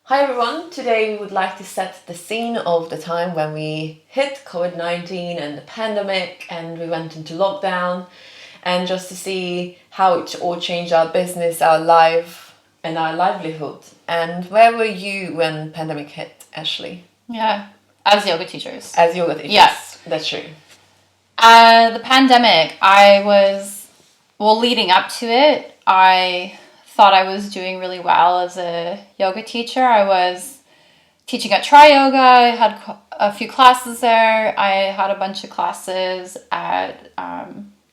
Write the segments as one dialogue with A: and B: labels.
A: Hi everyone, today we would like to set the scene of the time when we hit COVID-19 and the pandemic and we went into lockdown, and just to see how it all changed our business, our life and our livelihood. And where were you when pandemic hit, Ashley?
B: Yeah, as yoga teachers.
A: As yoga teachers.
B: Yes.
A: That's true.
B: The pandemic, leading up to it, I thought I was doing really well as a yoga teacher. I was teaching at Tri Yoga. I had a few classes there. I had a bunch of classes at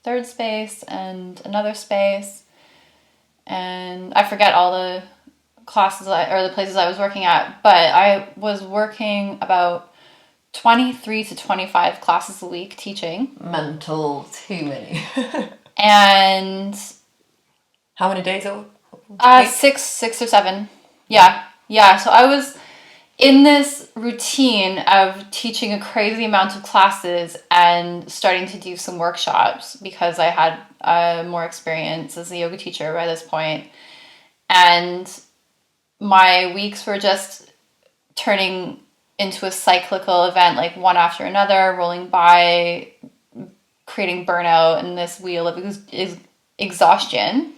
B: Third Space and another space. And I forget all the classes or the places I was working at, but I was working about 23 to 25 classes a week teaching.
A: Mental, too many.
B: And
A: how many days a week?
B: Six or seven. Yeah. So I was in this routine of teaching a crazy amount of classes and starting to do some workshops because I had more experience as a yoga teacher by this point. And my weeks were just turning into a cyclical event, like one after another, rolling by, creating burnout and this wheel of exhaustion.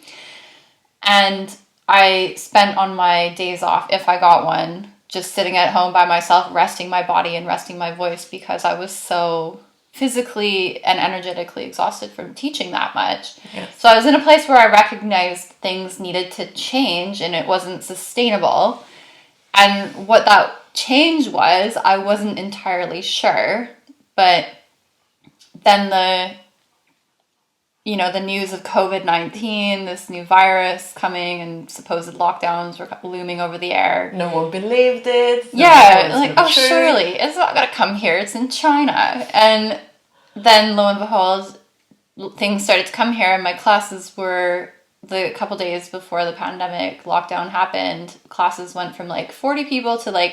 B: And I spent on my days off, if I got one, just sitting at home by myself, resting my body and resting my voice because I was so physically and energetically exhausted from teaching that much.
A: Yes.
B: So I was in a place where I recognized things needed to change and it wasn't sustainable. And what that change was, I wasn't entirely sure. But then the news of COVID-19, this new virus coming and supposed lockdowns were looming over the air.
A: No one believed it.
B: Surely, it's not going to come here. It's in China. And then, lo and behold, things started to come here. And my classes were, the couple days before the pandemic lockdown happened, classes went from 40 people to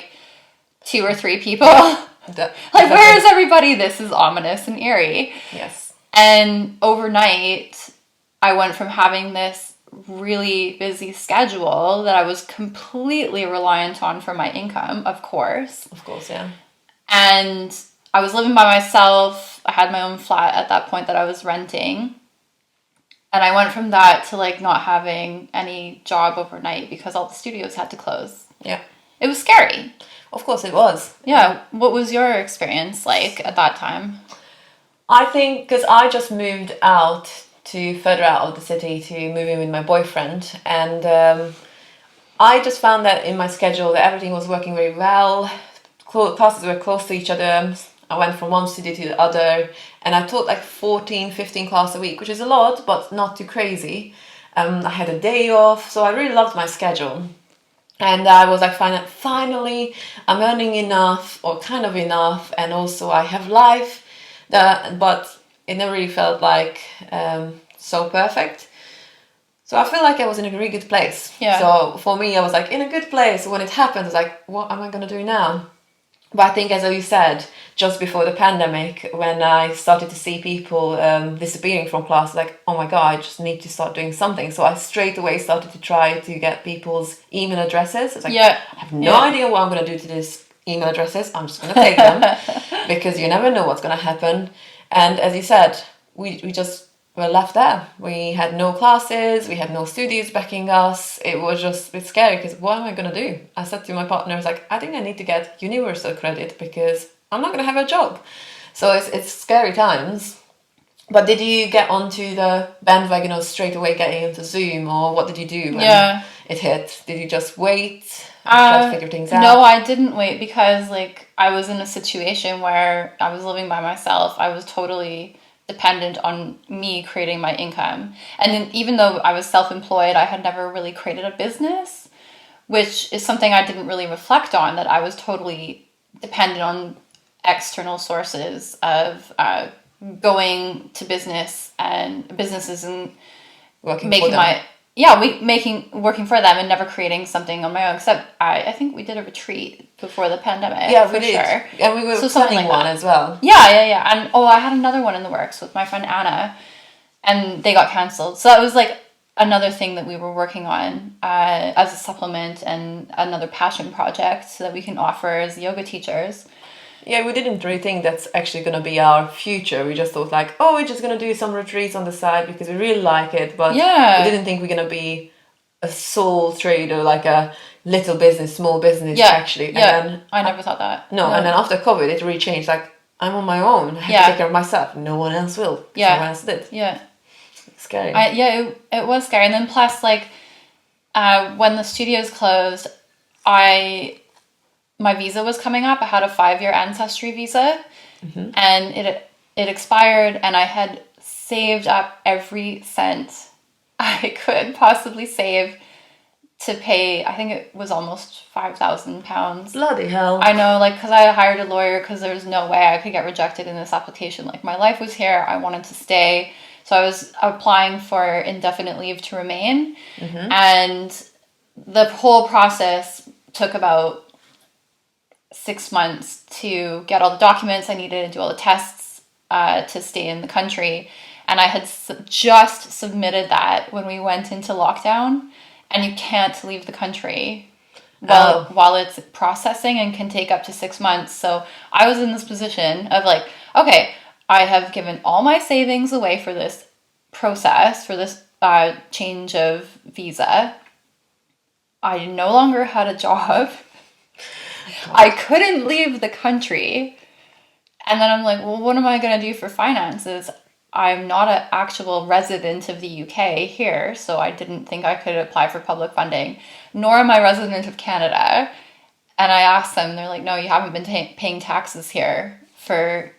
B: 2 or 3 people. Where is everybody? This is ominous and eerie.
A: Yes.
B: And overnight, I went from having this really busy schedule that I was completely reliant on for my income, of course.
A: Of course, yeah.
B: And I was living by myself. I had my own flat at that point that I was renting. And I went from that to not having any job overnight because all the studios had to close.
A: Yeah.
B: It was scary.
A: Of course it was.
B: Yeah. What was your experience like at that time?
A: I think because I just moved out to further out of the city to move in with my boyfriend, and I just found that in my schedule that everything was working very well. Classes were close to each other. I went from one studio to the other, and I taught 14, 15 classes a week, which is a lot, but not too crazy. I had a day off, so I really loved my schedule. And I was finally, I'm earning enough, or kind of enough, and also I have life. But it never really felt so perfect. So I feel like I was in a really good place.
B: Yeah.
A: So for me, I was in a good place. When it happened, I was what am I going to do now? But I think, as you said, just before the pandemic, when I started to see people disappearing from class, oh my God, I just need to start doing something. So I straight away started to try to get people's email addresses. It's I have no idea what I'm going to do to this email addresses. I'm just going to take them because you never know what's going to happen. And as you said, we just were left there. We had no classes, we had no studios backing us. It was just a bit scary because what am I going to do? I said to my partner, I was I think I need to get universal credit because I'm not going to have a job. So it's scary times. But did you get onto the bandwagon or straight away getting into Zoom, or what did you do when it hit? Did you just wait? Try to figure things out?
B: No, I didn't wait because I was in a situation where I was living by myself. I was totally dependent on me creating my income. And then even though I was self-employed, I had never really created a business, which is something I didn't really reflect on, that I was totally dependent on external sources of going to businesses and
A: working
B: working for them and never creating something on my own. Except I think we did a retreat before the pandemic.
A: Yeah, we did.
B: Sure.
A: And we were planning one as well.
B: Yeah. And I had another one in the works with my friend Anna, and they got cancelled. So that was another thing that we were working on as a supplement and another passion project so that we can offer as yoga teachers.
A: Yeah, we didn't really think that's actually going to be our future. We just thought like, oh, we're just going to do some retreats on the side because we really like it. But
B: Yeah.
A: we didn't think we're going to be a sole trader, like a little business, small business,
B: Yeah.
A: actually. And
B: Yeah.
A: then,
B: I never thought that.
A: no, and then after COVID, it really changed. Like, I'm on my own. I have to take care of myself. No one else will.
B: Yeah.
A: No one else did.
B: Yeah.
A: Scary.
B: It was scary. And then plus, like, when the studios closed, my visa was coming up. I had a 5-year ancestry visa, and it expired, and I had saved up every cent I could possibly save to pay. I think it was almost £5,000.
A: Bloody hell.
B: I know, like, because I hired a lawyer because there was no way I could get rejected in this application. Like, my life was here. I wanted to stay. So I was applying for indefinite leave to remain. And the whole process took about 6 months to get all the documents I needed and do all the tests to stay in the country. And I had just submitted that when we went into lockdown. And you can't leave the country while it's processing and can take up to 6 months. So I was in this position of like, okay, I have given all my savings away for this process, for this change of visa. I no longer had a job. I couldn't leave the country. And then I'm like, well, what am I going to do for finances? I'm not an actual resident of the UK here, so I didn't think I could apply for public funding, nor am I a resident of Canada. And I asked them, they're like, no, you haven't been paying taxes here for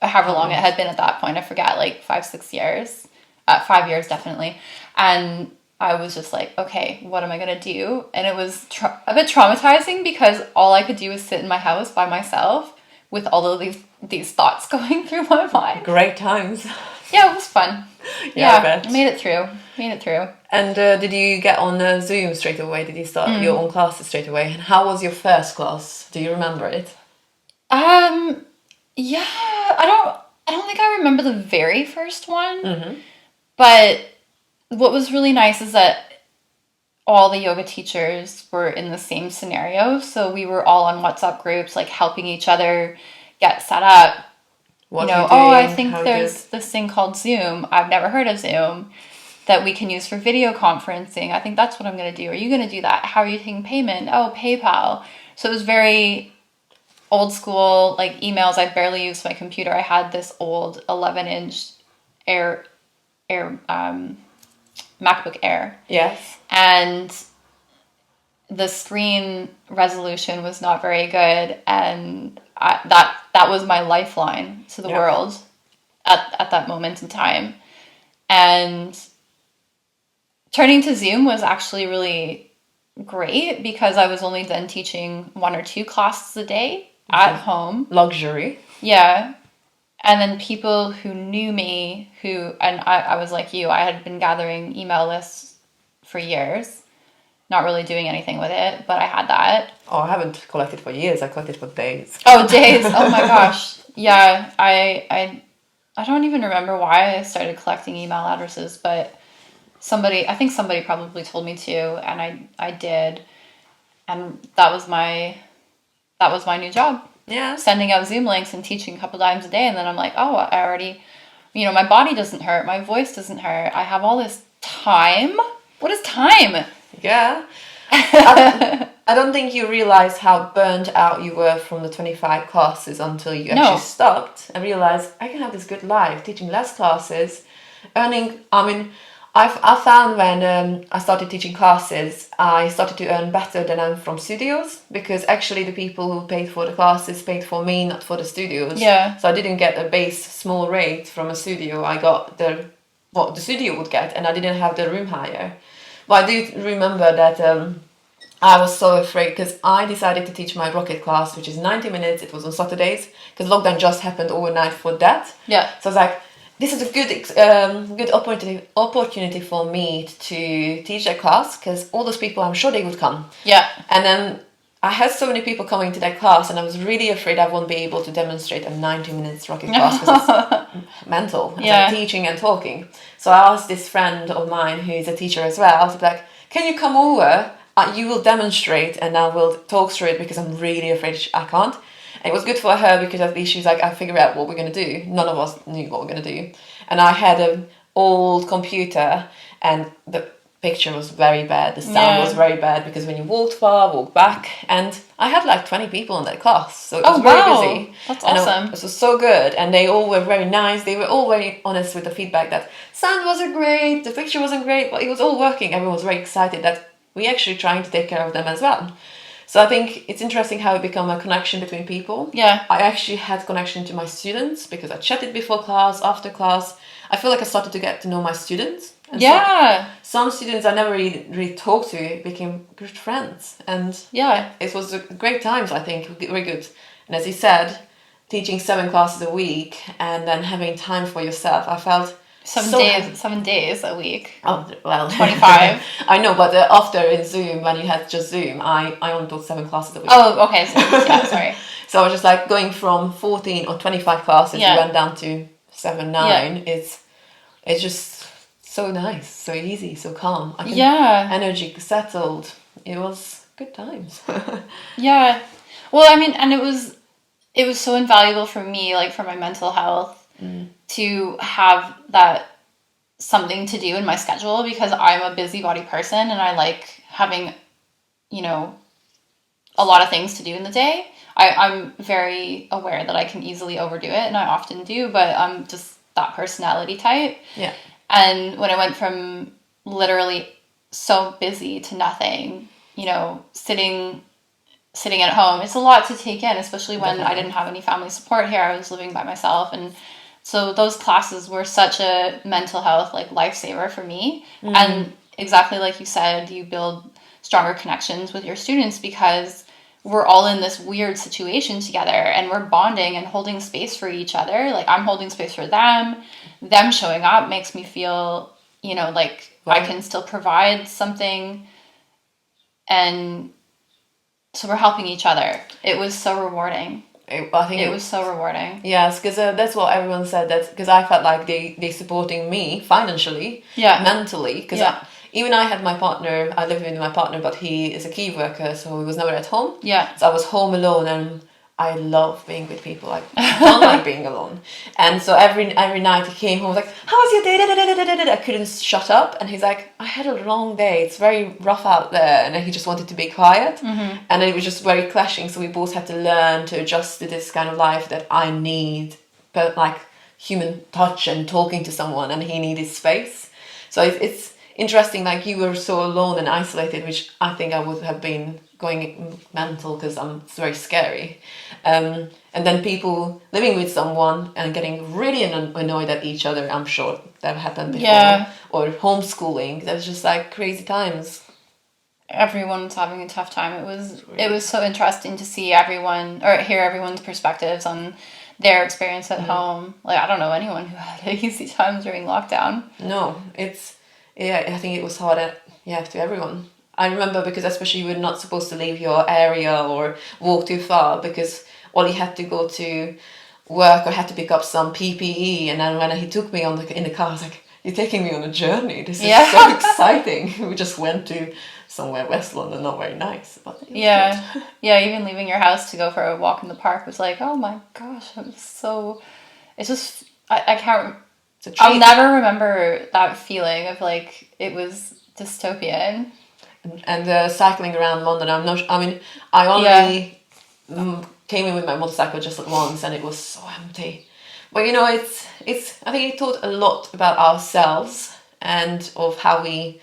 B: however long it had been at that point. I forget, like 5-6 years. 5 years, definitely. And I was just like, okay, what am I going to do? And it was a bit traumatizing because all I could do was sit in my house by myself with all of these thoughts going through my mind.
A: Great times.
B: Yeah, it was fun.
A: Yeah, I bet.
B: Made it through.
A: And did you get on Zoom straight away? Did you start your own classes straight away? And how was your first class? Do you remember it?
B: Yeah, I don't think I remember the very first one. But what was really nice is that all the yoga teachers were in the same scenario. So we were all on WhatsApp groups, like helping each other get set up. I think there's this thing called Zoom. I've never heard of Zoom that we can use for video conferencing. I think that's what I'm going to do. Are you going to do that? How are you taking payment? Oh, PayPal. So it was very old school, like emails. I barely used my computer. I had this old 11-inch Air MacBook Air.
A: Yes.
B: And the screen resolution was not very good, and that was my lifeline to the world at that moment in time. And turning to Zoom was actually really great because I was only then teaching 1 or 2 classes a day at home.
A: Luxury.
B: Yeah. And then people who knew me, I was like you, I had been gathering email lists for years, not really doing anything with it, but I had that.
A: Oh, I haven't collected for years. I collected for days.
B: Oh, days. Oh my gosh. Yeah, I don't even remember why I started collecting email addresses, but I think somebody probably told me to, and I did. And that was my new job.
A: Yeah.
B: Sending out Zoom links and teaching a couple times a day. And then I'm like, oh, I already, my body doesn't hurt. My voice doesn't hurt. I have all this time. What is time?
A: Yeah. I don't think you realized how burnt out you were from the 25 classes until you actually stopped and realized I can have this good life, teaching less classes, earning, I found when I started teaching classes, I started to earn better than I'm from studios because actually the people who paid for the classes paid for me, not for the studios.
B: Yeah.
A: So I didn't get a base small rate from a studio. I got what the studio would get, and I didn't have the room hire. But I do remember that I was so afraid because I decided to teach my rocket class, which is 90 minutes. It was on Saturdays because lockdown just happened overnight for that.
B: Yeah.
A: So I was like, this is a good opportunity for me to teach a class because all those people, I'm sure they would come.
B: Yeah.
A: And then I had so many people coming to that class, and I was really afraid I won't be able to demonstrate a 90 minutes rocket class because it's mental. It's like teaching and talking. So I asked this friend of mine who is a teacher as well. I was like, can you come over? You will demonstrate and I will talk through it because I'm really afraid I can't. And it was good for her because at least she's like, I figure out what we're going to do. None of us knew what we're going to do. And I had an old computer and the picture was very bad. The sound was very bad because when you walked far, walked back. And I had like 20 people in that class. So it was very busy.
B: That's awesome.
A: It was so good. And they all were very nice. They were all very honest with the feedback that sound wasn't great, the picture wasn't great, but it was all working. Everyone was very excited that we actually trying to take care of them as well. So I think it's interesting how it become a connection between people.
B: Yeah.
A: I actually had connection to my students because I chatted before class, after class. I feel like I started to get to know my students. And some students I never really talked to became good friends. And it was great times, I think, very good. And as you said, teaching 7 classes a week and then having time for yourself, I felt
B: 7 days a week.
A: Oh, well.
B: 25.
A: I know, but after in Zoom, when you had just Zoom, I only taught 7 classes a week.
B: Oh, okay. Sorry.
A: So I was just like going from 14 or 25 classes, you went down to 7, 9. It's just so nice, so easy, so calm. Energy settled. It was good times.
B: Yeah. Well, I mean, and it was so invaluable for me, like for my mental health, to have that something to do in my schedule because I'm a busybody person and I like having, a lot of things to do in the day. I'm very aware that I can easily overdo it, and I often do, but I'm just that personality type.
A: Yeah.
B: And when I went from literally so busy to nothing, sitting at home, it's a lot to take in, especially when I didn't have any family support here. I was living by myself, and so those classes were such a mental health lifesaver for me. And exactly like you said, you build stronger connections with your students because we're all in this weird situation together and we're bonding and holding space for each other. Like I'm holding space for them. Them showing up makes me feel, I can still provide something. And so we're helping each other. It was so rewarding.
A: I think
B: it was so rewarding.
A: Yes, because that's what everyone said. That because I felt like they supporting me financially, mentally. Because even I had my partner. I lived with my partner, but he is a key worker, so he was never at home.
B: Yeah.
A: So I was home alone, and I love being with people. I don't like being alone. And so every night he came home, was like, "How was your day?" I couldn't shut up, and he's like, "I had a long day. It's very rough out there," and then he just wanted to be quiet, and it was just very clashing. So we both had to learn to adjust to this kind of life that I need, but like human touch and talking to someone, and he needed space. So it's interesting. Like you were so alone and isolated, which I think I would have been going mental because it's very scary. And then people living with someone and getting really annoyed at each other. I'm sure that happened before.
B: Yeah.
A: Or homeschooling. That was just like crazy times.
B: Everyone's having a tough time. It was so interesting to see everyone or hear everyone's perspectives on their experience at home. Like I don't know anyone who had easy times during lockdown.
A: No, I think it was hard to everyone. I remember because especially you were not supposed to leave your area or walk too far because all you had to go to work or had to pick up some PPE. And then when he took me in the car, I was like, "You're taking me on a journey. This is so exciting." We just went to somewhere West London, not very nice, but it was good.
B: Even leaving your house to go for a walk in the park was like, oh my gosh, it was so. It's just I can't. I'll never remember that feeling of like it was dystopian.
A: And cycling around London, I only came in with my motorcycle just once, and it was so empty. But it's I think it taught a lot about ourselves and of how we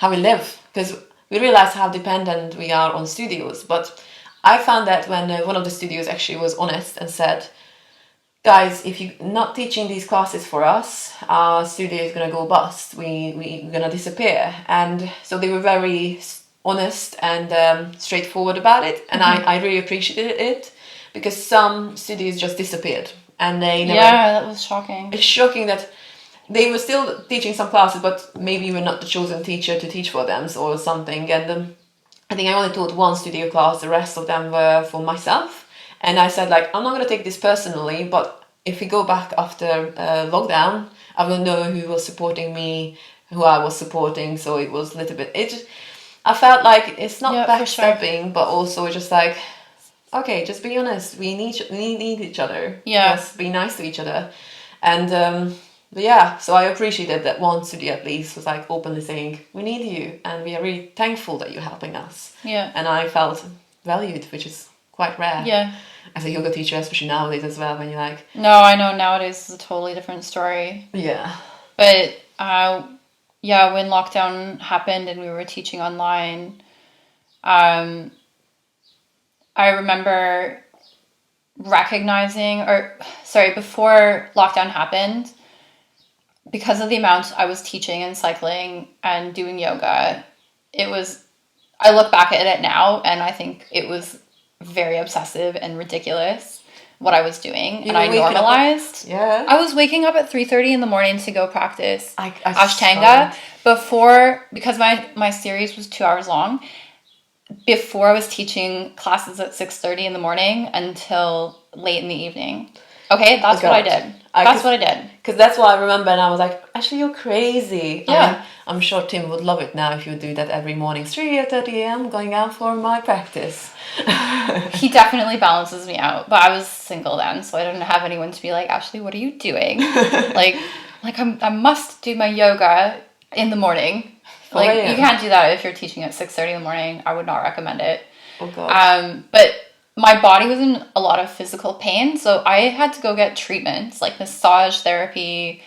A: live, because we realized how dependent we are on studios. But I found that when one of the studios actually was honest and said, "Guys, if you're not teaching these classes for us, our studio is going to go bust. We're going to disappear." And so they were very honest and straightforward about it. And I really appreciated it because some studios just disappeared. And they never...
B: Yeah, that was shocking.
A: It's shocking that they were still teaching some classes, but maybe you were not the chosen teacher to teach for them or something. And I think I only taught one studio class, the rest of them were for myself. And I said, like, I'm not going to take this personally, but if we go back after lockdown, I will know who was supporting me, who I was supporting. So it was a little bit, I felt like it's not backstabbing, but also just like, okay, just be honest. We need each other.
B: Yeah.
A: Just be nice to each other. And but yeah, so I appreciated that one studio at least was like openly saying, we need you and we are really thankful that you're helping us.
B: Yeah.
A: And I felt valued, which is quite rare.
B: Yeah.
A: As a yoga teacher, especially nowadays as well, when you're like...
B: No, I know nowadays is a totally different story.
A: Yeah.
B: But yeah, when lockdown happened and we were teaching online, I remember recognizing, before lockdown happened, because of the amount I was teaching and cycling and doing yoga, I look back at it now and I think it was very obsessive and ridiculous what I was doing. And I normalized.
A: Yeah.
B: I was waking up at 3:30 in the morning to go practice
A: Ashtanga
B: before, because my series was 2 hours long. Before I was teaching classes at 6:30 in the morning until late in the evening. Okay, that's what I did. That's what I did.
A: Because that's what I remember, and I was like, actually, you're crazy.
B: Yeah.
A: I mean, I'm sure Tim would love it now if you would do that every morning. 3:30 a.m. going out for my practice.
B: He definitely balances me out. But I was single then, so I didn't have anyone to be like, Ashley, what are you doing? I must do my yoga in the morning. You can't do that if you're teaching at 6:30 in the morning. I would not recommend it.
A: Oh, God.
B: But my body was in a lot of physical pain, so I had to go get treatments like massage therapy,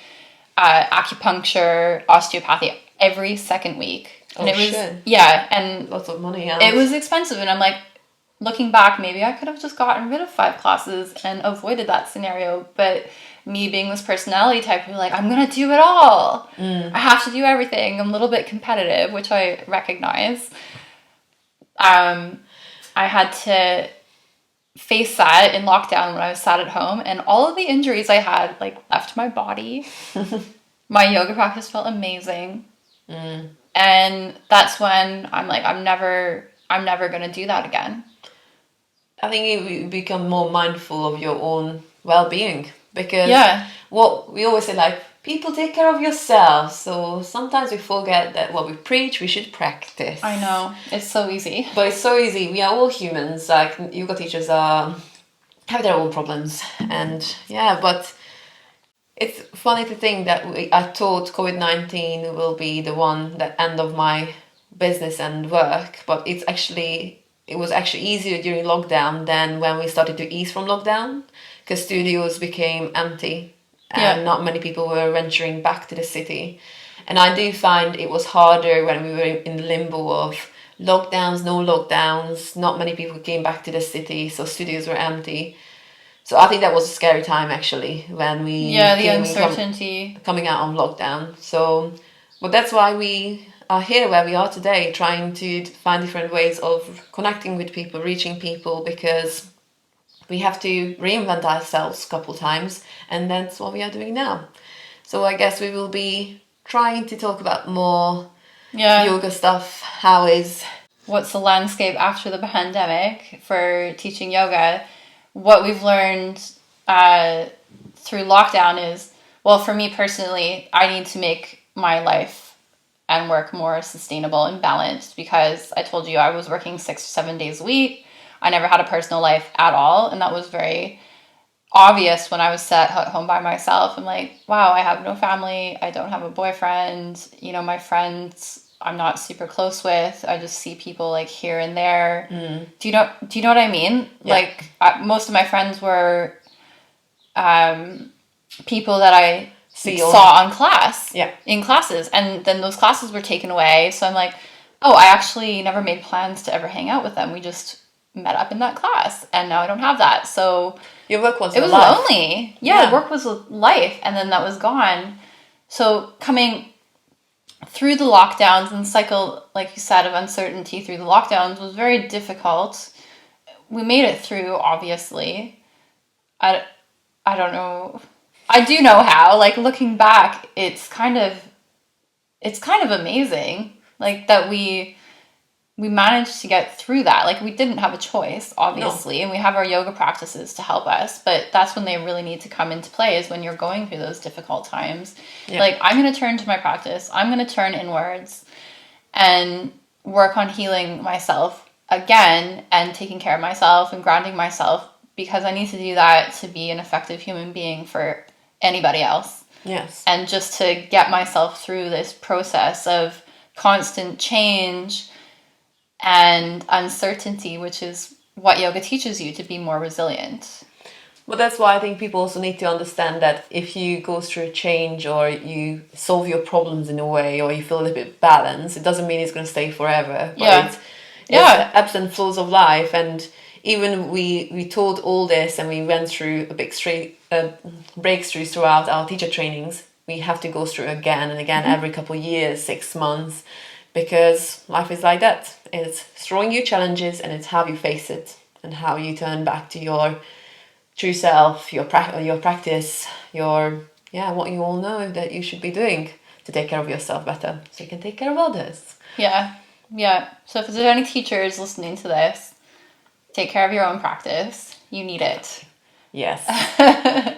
B: acupuncture, osteopathy every second week. And and
A: lots of money.
B: It was expensive, and I'm like, looking back, maybe I could have just gotten rid of 5 classes and avoided that scenario. But me being this personality type, I'm like, I'm gonna do it all. I have to do everything. I'm a little bit competitive, which I recognize. I had to face that in lockdown when I was sat at home, and all of the injuries I had left my body. My yoga practice felt amazing. And that's when I'm like, I'm never gonna do that again.
A: I think you become more mindful of your own well-being, because what we always say, people take care of yourselves. So sometimes we forget that what we preach, we should practice.
B: I know. It's so easy.
A: But it's so easy. We are all humans. Yoga teachers have their own problems. And but it's funny to think that I thought COVID-19 will be the one that end of my business and work. But it was actually easier during lockdown than when we started to ease from lockdown, because studios became empty. And not many people were venturing back to the city. And I do find it was harder when we were in limbo of lockdowns, no lockdowns. Not many people came back to the city, so studios were empty. So I think that was a scary time, actually, when we...
B: Yeah, the uncertainty.
A: Coming out of lockdown. So, but that's why we are here where we are today, trying to find different ways of connecting with people, reaching people, because... we have to reinvent ourselves a couple times, and that's what we are doing now. So I guess we will be trying to talk about more yoga stuff.
B: What's the landscape after the pandemic for teaching yoga? What we've learned through lockdown is, well, for me personally, I need to make my life and work more sustainable and balanced, because I told you I was working 6 or 7 days a week. I never had a personal life at all, and that was very obvious when I was at home by myself. I'm like, wow, I have no family. I don't have a boyfriend. My friends I'm not super close with. I just see people here and there. Do you know what I mean? Yeah. Most of my friends were people that I saw in classes, and then those classes were taken away. So I'm like, oh, I actually never made plans to ever hang out with them. We just met up in that class, and now I don't have that. So
A: your work was
B: lonely. The work was life, and then that was gone. So coming through the lockdowns and cycle, like you said, of uncertainty through the lockdowns was very difficult. We made it through, obviously. I don't know. I do know how. Looking back, it's kind of amazing. That we we managed to get through that. Like, we didn't have a choice, obviously, and we have our yoga practices to help us, but that's when they really need to come into play, is when you're going through those difficult times.
A: Yeah.
B: Like, I'm going to turn to my practice. I'm going to turn inwards and work on healing myself again and taking care of myself and grounding myself, because I need to do that to be an effective human being for anybody else.
A: Yes.
B: And just to get myself through this process of constant change and uncertainty, which is what yoga teaches you, to be more resilient.
A: But that's why I think people also need to understand that if you go through a change, or you solve your problems in a way, or you feel a little bit balanced, it doesn't mean it's going to stay forever. But it's ebbs and flows of life. And even we taught all this, and we went through a big breakthroughs throughout our teacher trainings. We have to go through again and again, every couple of years, 6 months, because life is like that. It's throwing you challenges, and it's how you face it and how you turn back to your true self, your practice, what you all know that you should be doing to take care of yourself better, so you can take care of others.
B: Yeah. So if there's any teachers listening to this, take care of your own practice. You need it.
A: Yes.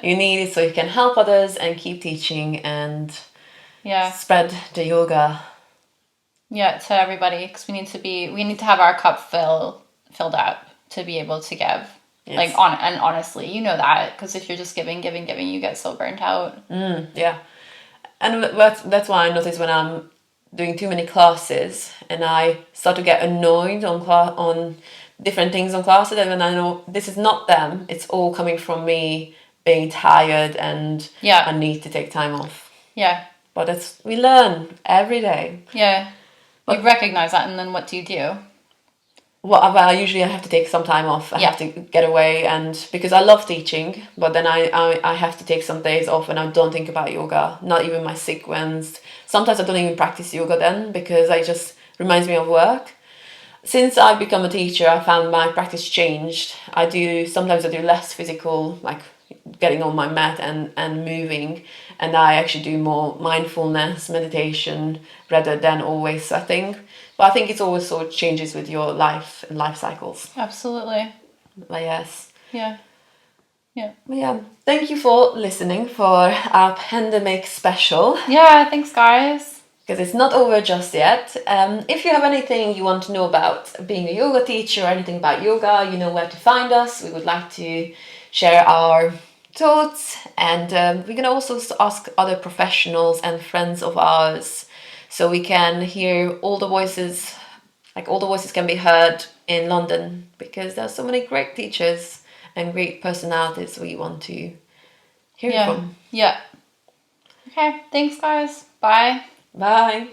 A: You need it so you can help others and keep teaching and spread the yoga.
B: Yeah, to everybody, because we need to have our cup filled up to be able to give. Yes. And honestly, you know that, because if you're just giving, you get so burnt out.
A: Yeah. And that's why I notice when I'm doing too many classes and I start to get annoyed on different things on classes, and when I know this is not them, it's all coming from me being tired and I need to take time off.
B: Yeah.
A: But we learn every day.
B: Yeah. You recognize that, and then what do you do?
A: Well, usually I have to take some time off. I have to get away, and because I love teaching, but then I have to take some days off, and I don't think about yoga, not even my sequence. Sometimes I don't even practice yoga then, because it just reminds me of work. Since I've become a teacher, I found my practice changed. Sometimes I do less physical, like getting on my mat and moving, and I actually do more mindfulness, meditation, rather than always sweating. But I think it's always sort of changes with your life and life cycles.
B: Absolutely.
A: But yes.
B: Yeah.
A: But yeah. Thank you for listening for our pandemic special.
B: Yeah, thanks guys.
A: Because it's not over just yet. If you have anything you want to know about being a yoga teacher or anything about yoga, you know where to find us. We would like to share our thoughts, and we're going to also ask other professionals and friends of ours, so we can hear all the voices, like all the voices can be heard in London, because there's so many great teachers and great personalities we want to hear from.
B: Yeah. Okay, thanks guys. Bye.
A: Bye.